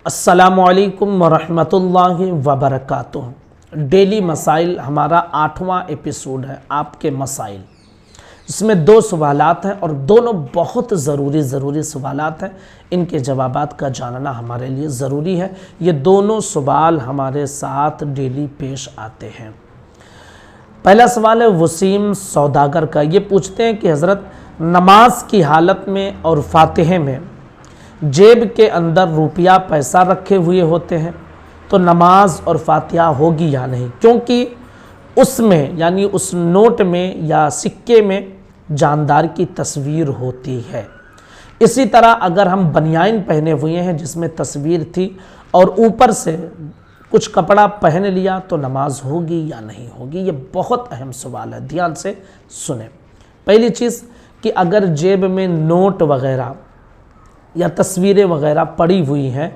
السلام علیکم ورحمۃ وبرکاتہ۔ ڈیلی مسائل ہمارا 8واں ایپیسوڈ ہے، آپ کے مسائل۔ اس میں 2 سوالات ہیں اور دونوں بہت ضروری سوالات ہیں۔ ان کے جوابات کا جاننا ہمارے لیے ضروری ہے۔ یہ دونوں سوال ہمارے ساتھ ڈیلی پیش آتے ہیں۔ پہلا سوال ہے وسیم سوداگر کا۔ یہ پوچھتے ہیں کہ حضرت نماز کی حالت میں اور فاتحے میں جیب کے اندر روپیہ پیسہ رکھے ہوئے ہوتے ہیں تو نماز اور فاتحہ ہوگی یا نہیں، کیونکہ اس میں یعنی اس نوٹ میں یا سکے میں جاندار کی تصویر ہوتی ہے۔ اسی طرح اگر ہم بنیان پہنے ہوئے ہیں جس میں تصویر تھی اور اوپر سے کچھ کپڑا پہن لیا تو نماز ہوگی یا نہیں ہوگی؟ یہ بہت اہم سوال ہے، دھیان سے سنیں۔ پہلی چیز کہ اگر جیب میں نوٹ وغیرہ یا تصویریں وغیرہ پڑی ہوئی ہیں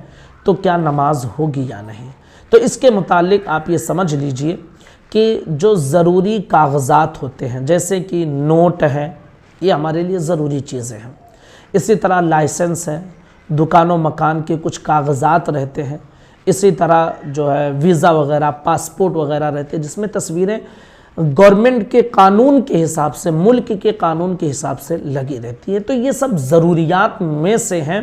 تو کیا نماز ہوگی یا نہیں؟ تو اس کے متعلق آپ یہ سمجھ لیجئے کہ جو ضروری کاغذات ہوتے ہیں جیسے کہ نوٹ ہیں، یہ ہمارے لیے ضروری چیزیں ہیں۔ اسی طرح لائسنس ہے، دکان و مکان کے کچھ کاغذات رہتے ہیں، اسی طرح جو ہے ویزا وغیرہ، پاسپورٹ وغیرہ رہتے ہیں جس میں تصویریں گورنمنٹ کے قانون کے حساب سے، ملک کے قانون کے حساب سے لگی رہتی ہے۔ تو یہ سب ضروریات میں سے ہیں۔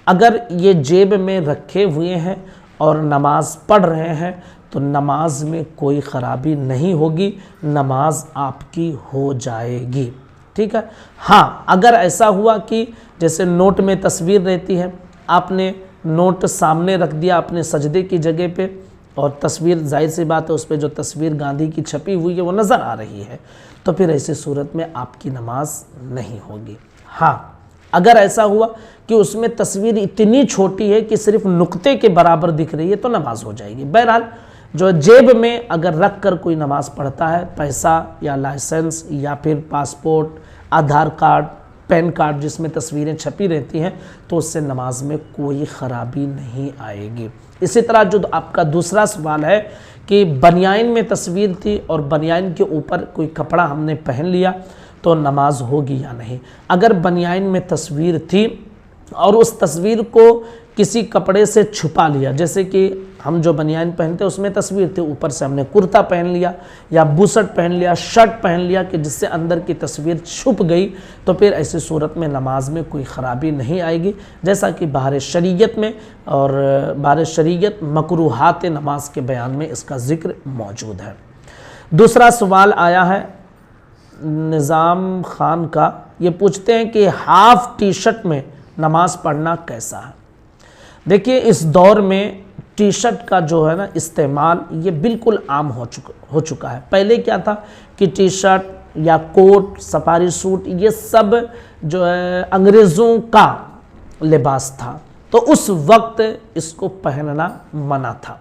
اگر یہ جیب میں رکھے ہوئے ہیں اور نماز پڑھ رہے ہیں تو نماز میں کوئی خرابی نہیں ہوگی، نماز آپ کی ہو جائے گی، ٹھیک ہے۔ ہاں، اگر ایسا ہوا کہ جیسے نوٹ میں تصویر رہتی ہے، آپ نے نوٹ سامنے رکھ دیا اپنے سجدے کی جگہ پہ اور تصویر، ظاہر سی بات ہے اس پہ جو تصویر گاندھی کی چھپی ہوئی ہے وہ نظر آ رہی ہے، تو پھر ایسی صورت میں آپ کی نماز نہیں ہوگی۔ ہاں، اگر ایسا ہوا کہ اس میں تصویر اتنی چھوٹی ہے کہ صرف نقطے کے برابر دکھ رہی ہے تو نماز ہو جائے گی۔ بہرحال جو جیب میں اگر رکھ کر کوئی نماز پڑھتا ہے، پیسہ یا لائسنس یا پھر passport, Aadhaar card, PAN card جس میں تصویریں چھپی رہتی ہیں تو اس سے نماز میں کوئی خرابی نہیں آئے گی۔ اسی طرح جو آپ کا دوسرا سوال ہے کہ بنیان میں تصویر تھی اور بنیان کے اوپر کوئی کپڑا ہم نے پہن لیا تو نماز ہوگی یا نہیں؟ اگر بنیان میں تصویر تھی اور اس تصویر کو کسی کپڑے سے چھپا لیا، جیسے کہ ہم جو بنیان پہنتے ہیں اس میں تصویر تھی، اوپر سے ہم نے کرتا پہن لیا یا بوسٹ پہن لیا، شرٹ پہن لیا کہ جس سے اندر کی تصویر چھپ گئی، تو پھر ایسی صورت میں نماز میں کوئی خرابی نہیں آئے گی، جیسا کہ بہر شریعت میں اور بہر شریعت مکروہات نماز کے بیان میں اس کا ذکر موجود ہے۔ دوسرا سوال آیا ہے نظام خان کا۔ یہ پوچھتے ہیں کہ ہاف ٹی شرٹ میں نماز پڑھنا کیسا ہے؟ دیکھیے، اس دور میں ٹی شرٹ کا جو ہے نا استعمال یہ بالکل عام ہو چکا ہے۔ پہلے کیا تھا کہ ٹی شرٹ یا کوٹ، سفاری سوٹ، یہ سب جو ہے انگریزوں کا لباس تھا، تو اس وقت اس کو پہننا منع تھا۔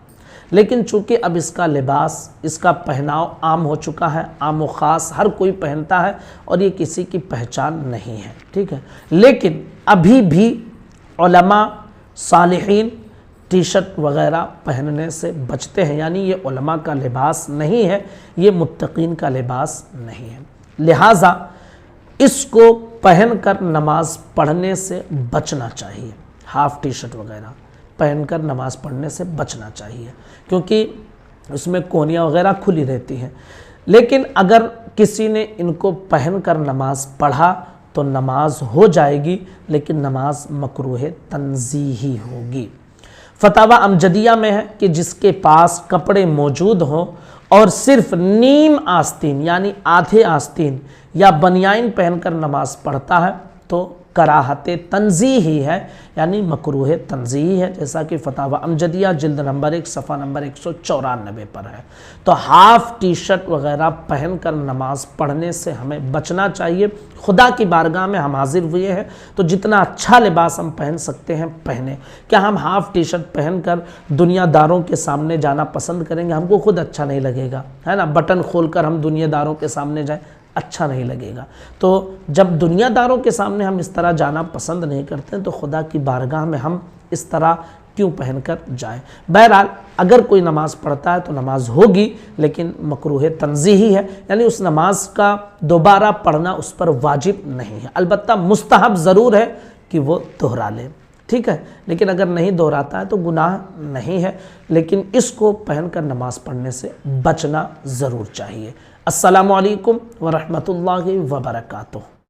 لیکن چونکہ اب اس کا لباس، اس کا پہناؤ عام ہو چکا ہے، عام و خاص ہر کوئی پہنتا ہے اور یہ کسی کی پہچان نہیں ہے، ٹھیک ہے۔ لیکن ابھی بھی علماء صالحین ٹی شرٹ وغیرہ پہننے سے بچتے ہیں، یعنی یہ علماء کا لباس نہیں ہے، یہ متقین کا لباس نہیں ہے، لہٰذا اس کو پہن کر نماز پڑھنے سے بچنا چاہیے۔ ہاف ٹی شرٹ وغیرہ پہن کر نماز پڑھنے سے بچنا چاہیے کیونکہ اس میں کونیاں وغیرہ کھلی رہتی ہیں۔ لیکن اگر کسی نے ان کو پہن کر نماز پڑھا تو نماز ہو جائے گی، لیکن نماز مکروہ تنزیہی ہوگی۔ فتاوی امجدیہ میں ہے کہ جس کے پاس کپڑے موجود ہوں اور صرف نیم آستین یعنی آدھے آستین یا بنیان پہن کر نماز پڑھتا ہے تو کراہت تنزیہی ہے، یعنی مکروہ تنزیہی ہے، جیسا کہ فتاوی امجدیہ جلد نمبر 1 صفحہ نمبر 194 پر ہے۔ تو ہاف ٹی شرٹ وغیرہ پہن کر نماز پڑھنے سے ہمیں بچنا چاہیے۔ خدا کی بارگاہ میں ہم حاضر ہوئے ہیں تو جتنا اچھا لباس ہم پہن سکتے ہیں پہنیں۔ کیا ہم ہاف ٹی شرٹ پہن کر دنیا داروں کے سامنے جانا پسند کریں گے؟ ہم کو خود اچھا نہیں لگے گا، ہے نا۔ بٹن کھول کر ہم دنیا داروں کے سامنے جائیں، اچھا نہیں لگے گا۔ تو جب دنیا داروں کے سامنے ہم اس طرح جانا پسند نہیں کرتے تو خدا کی بارگاہ میں ہم اس طرح کیوں پہن کر جائیں؟ بہرحال اگر کوئی نماز پڑھتا ہے تو نماز ہوگی، لیکن مکروہ تنزیہی ہے، یعنی اس نماز کا دوبارہ پڑھنا اس پر واجب نہیں ہے، البتہ مستحب ضرور ہے کہ وہ دہرا لے۔ ٹھیک ہے، لیکن اگر نہیں دہراتا ہے تو گناہ نہیں ہے، لیکن اس کو پہن کر نماز پڑھنے سے بچنا ضرور چاہیے۔ السلام علیکم ورحمۃ اللہ وبرکاتہ۔